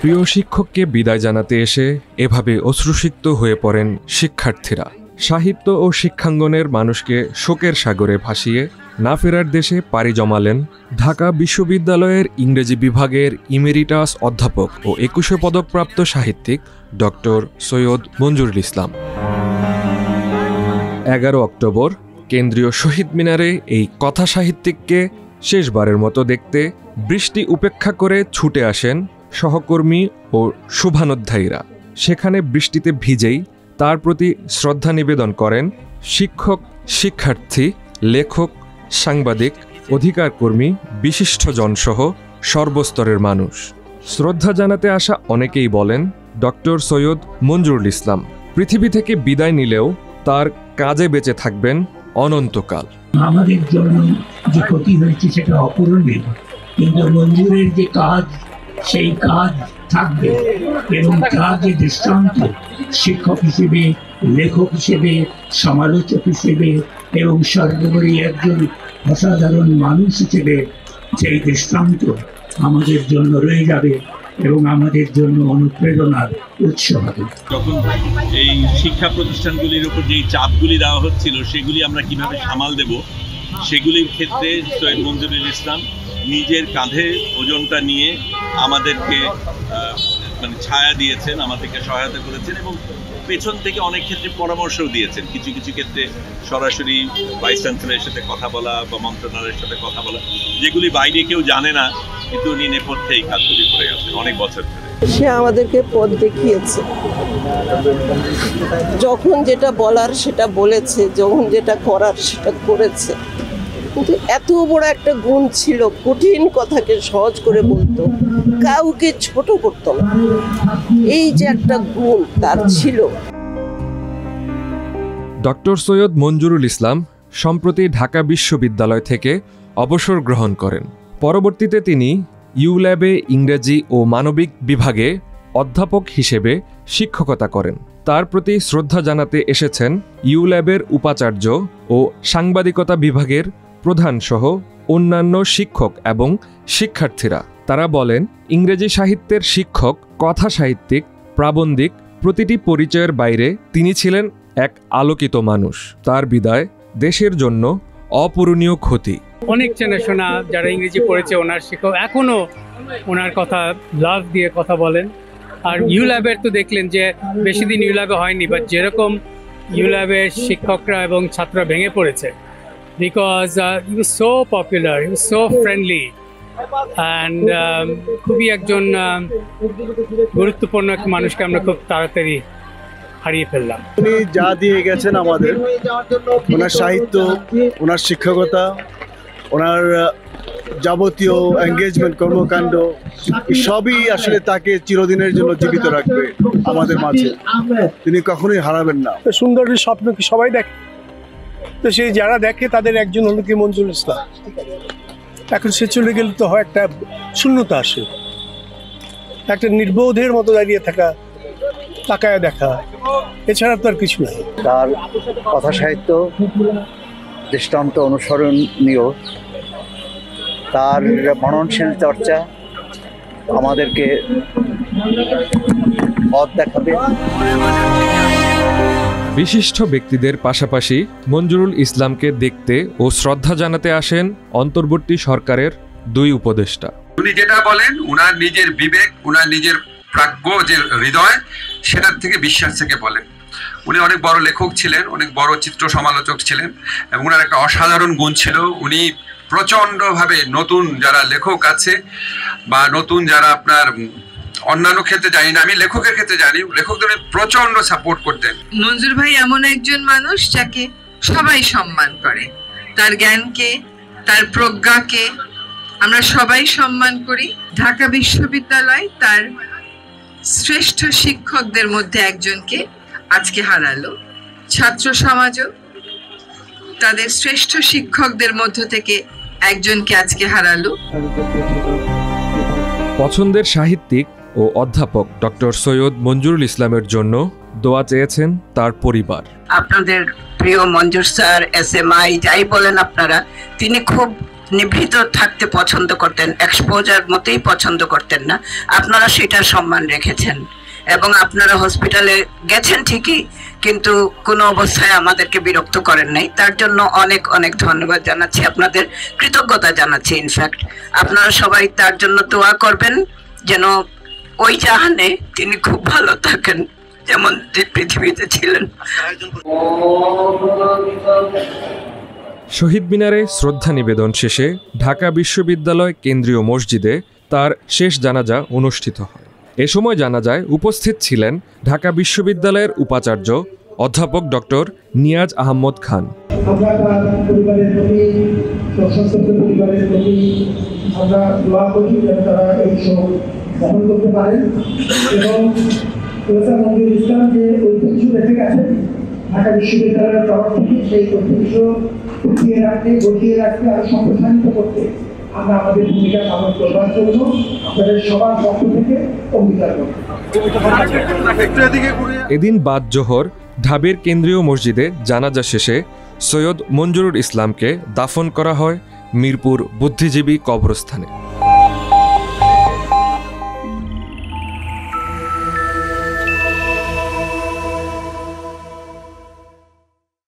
প্রিয় শিক্ষককে বিদায় জানাতে এসে এভাবে অশ্রুসিক্ত হয়ে পড়েন শিক্ষার্থীরা। সাহিত্য ও শিক্ষাঙ্গনের মানুষকে শোকের সাগরে ভাসিয়ে না ফেরার দেশে পাড়ি জমালেন ঢাকা বিশ্ববিদ্যালয়ের ইংরেজি বিভাগের ইমেরিটাস অধ্যাপক ও ২১ পদকপ্রাপ্ত সাহিত্যিক ডক্টর সৈয়দ মঞ্জুরুল ইসলাম। ১১ অক্টোবর কেন্দ্রীয় শহীদ মিনারে এই কথা সাহিত্যিককে শেষবারের মতো দেখতে বৃষ্টি উপেক্ষা করে ছুটে আসেন সহকর্মী ও শুভানুধ্যায়ীরা। সেখানে বৃষ্টিতে ভিজেই তার প্রতি শ্রদ্ধা নিবেদন করেন শিক্ষক, শিক্ষার্থী, লেখক, সাংবাদিক, অধিকারকর্মী, বিশিষ্টজনসহ সর্বস্তরের মানুষ। শ্রদ্ধা জানাতে আসা অনেকেই বলেন, ডক্টর সৈয়দ মঞ্জুরুল ইসলাম পৃথিবী থেকে বিদায় নিলেও তার কাজে বেঁচে থাকবেন অনন্তকাল। আমাদের জন্য যে ক্ষতি হয়েছে সেটা অপূরণীয়, কিন্তু মঞ্জুরের যে কাজ, সেই কাজ থাকবে এবং তার যে দৃষ্টান্ত শিক্ষক হিসেবে, লেখক হিসেবে, সমালোচক হিসেবে এবং সর্বোপরি একজন অসাধারণ মানুষ হিসেবে সেই দৃষ্টান্ত আমাদের জন্য রয়ে যাবে এবং আমাদের জন্য অনুপ্রেরণার উৎস হবে। যখন এই শিক্ষা প্রতিষ্ঠানগুলির উপর যেই চাপগুলি দেওয়া হচ্ছিল সেগুলি আমরা কিভাবে সামাল দেব, সেগুলির ক্ষেত্রে সৈয়দ মঞ্জুরুল ইসলাম নিজের কাঁধে ওজনটা নিয়ে আমাদেরকে মানে ছায়া দিয়েছেন, আমাদেরকে সহায়তা করেছেন এবং পেছন থেকে অনেক ক্ষেত্রে পরামর্শও দিয়েছেন। কিছু কিছু ক্ষেত্রে সরাসরি ভাইস চ্যান্সেলরের সাথে কথা বলা বা মন্ত্রণালয়ের সাথে কথা বলা, যেগুলি বাইরে কেউ জানে না, কিন্তু উনি নেপথ্যে এই কাজগুলি করে আসছেন অনেক বছর ধরে। সে আমাদেরকে পথ দেখিয়েছে, যখন যেটা বলার সেটা বলেছে, যখন যেটা করার সেটা করেছে। কিন্তু এত বড় একটা গুণ ছিল, কঠিন কথাকে সহজ করে বলতো, কাউকে ছোট করতো না। এই যে একটা গুণ তার ছিল। ডক্টর সৈয়দ মঞ্জুরুল ইসলাম সম্প্রতি ঢাকা বিশ্ববিদ্যালয় থেকে অবসর গ্রহণ করেন। পরবর্তীতে তিনি ইউল্যাবে ইংরেজি ও মানবিক বিভাগে অধ্যাপক হিসেবে শিক্ষকতা করেন। তার প্রতি শ্রদ্ধা জানাতে এসেছেন ইউল্যাবের উপাচার্য ও সাংবাদিকতা বিভাগের প্রধানসহ অন্যান্য শিক্ষক এবং শিক্ষার্থীরা। তারা বলেন, ইংরেজি সাহিত্যের শিক্ষক, কথা সাহিত্যিক, প্রাবন্ধিক, প্রতিটি পরিচয়ের বাইরে তিনি ছিলেন এক আলোকিত মানুষ। তার বিদায় দেশের জন্য অপূরণীয় ক্ষতি। অনেক চেনাশোনা যারা ইংরেজি পড়েছে ওনার শিক্ষক এখনো ওনার কথা লাভ দিয়ে কথা বলেন। আর ইউল্যাবের তো দেখলেন যে বেশি দিন ইউল্যাবে হয়নি, বাট যেরকম ইউল্যাবের শিক্ষকরা এবং ছাত্ররা ভেঙে পড়েছে, because he was so popular, he was so friendly and খুবই একজন গুরুত্বপূর্ণ এক মানুষকে আমরা খুব তাড়াতাড়ি হারিয়ে ফেললাম। উনি যা দিয়ে গেছেন আমাদের, ওনার সাহিত্য, ওনার শিক্ষকতা, ওনার যাবতীয় এঙ্গেজমেন্ট, কর্মকাণ্ড, সবই আসলে তাকে চিরদিনের জন্য জীবিত রাখবে আমাদের মাঝে। তিনি কখনোই হারাবেন না। সুন্দরের স্বপ্ন কি সবাই দেখে? তো সেই যারা দেখে তাদের একজন হলো কি মঞ্জুরুল ইসলাম। এখন সে চলে গেলে তো হয় একটা শূন্যতা আসে, একটা নির্বোধের মতো দাঁড়িয়ে থাকা, তাকায় দেখা, এছাড়া তো আর কিছু নাই। তার কথা সাহিত্য দৃষ্টান্ত অনুসরণীয়, তার মননশীল চর্চা আমাদেরকে পথ দেখাবে। বিশিষ্ট ব্যক্তিদের পাশাপাশি মঞ্জুরুল ইসলামকে দেখতে ও শ্রদ্ধা জানাতে আসেন অন্তর্বর্তী সরকারের ২ উপদেষ্টা। উনি যেটা বলেন, উনার নিজের বিবেক, উনার নিজের প্রাজ্ঞ যে হৃদয়, সেটার থেকে বিশ্বাস থেকে বলেন। উনি অনেক বড় লেখক ছিলেন, অনেক বড় চিত্র সমালোচক ছিলেন এবং উনার একটা অসাধারণ গুণ ছিল, উনি প্রচণ্ডভাবে নতুন যারা লেখক আছে বা নতুন যারা আপনার অন্যান্য ক্ষেত্রে জানি না, আমি লেখকের ক্ষেত্রে জানি, লেখকদের প্রচন্ড সাপোর্ট করতেন। মঞ্জুর ভাই এমন একজন মানুষ যাকে সবাই সম্মান করে, তার জ্ঞানকে, তার প্রজ্ঞাকে আমরা সবাই সম্মান করি। ঢাকা বিশ্ববিদ্যালয় তার শ্রেষ্ঠ শিক্ষকদের মধ্যে একজনকে আজকে হারালো। ছাত্র সমাজও তাদের শ্রেষ্ঠ শিক্ষকদের মধ্য থেকে একজনকে আজকে হারালো। পছন্দের সাহিত্যিক ও অধ্যাপক ডক্টর সৈয়দ মঞ্জুরুল ইসলামের জন্য দোয়া চেয়েছেন তার পরিবার। আপনাদের প্রিয় মঞ্জুর স্যার, SMI যাই বলেন আপনারা, তিনি খুব নিভৃত থাকতে পছন্দ করতেন, এক্সপোজার মতেই পছন্দ করতেন না। আপনারা সেটা সম্মান রেখেছেন এবং আপনারা হসপিটালে গেছেন ঠিকই, কিন্তু কোনো অবস্থায় আমাদেরকে বিরক্ত করেন নাই। তার জন্য অনেক অনেক ধন্যবাদ জানাচ্ছি, আপনাদের কৃতজ্ঞতা জানাচ্ছি। ইনফ্যাক্ট আপনারা সবাই তার জন্য দোয়া করবেন যেন ওই জাহানে তিনি খুব ভালো থাকেন যেমন পৃথিবীতে ছিলেন। শহীদ মিনারে শ্রদ্ধা নিবেদন শেষে ঢাকা বিশ্ববিদ্যালয় কেন্দ্রীয় মসজিদে তার শেষ জানাজা অনুষ্ঠিত হয়। এ সময় জানাজায় উপস্থিত ছিলেন ঢাকা বিশ্ববিদ্যালয়ের উপাচার্য অধ্যাপক ডক্টর নিয়াজ আহমদ খান। আমরা তার পরিবারের প্রতি, সশস্ত্র পরিবারের প্রতি আমরা দোয়া করি যেন তারা এই শোক বহন করতে পারেন এবং প্রফেসর মঞ্জুরুল ইসলাম যে ঐতিহ্য রেখে গেছেন ঢাকা বিশ্ববিদ্যালয়ের তরফ থেকে, সেই ঐতিহ্য টিকিয়ে রাখতে, গঠিয়ে রাখতে, আরো সম্প্রসারিত করতে আমরা আমাদের ভূমিকা পালন করবার জন্য আপনাদের সবার পক্ষ থেকে অঙ্গীকার করব। এদিন বাদ জোহর ঢাবির কেন্দ্রীয় মসজিদে জানাজা শেষে সৈয়দ মঞ্জুরুল ইসলামকে দাফন করা হয় মিরপুর বুদ্ধিজীবী কবরস্থানে।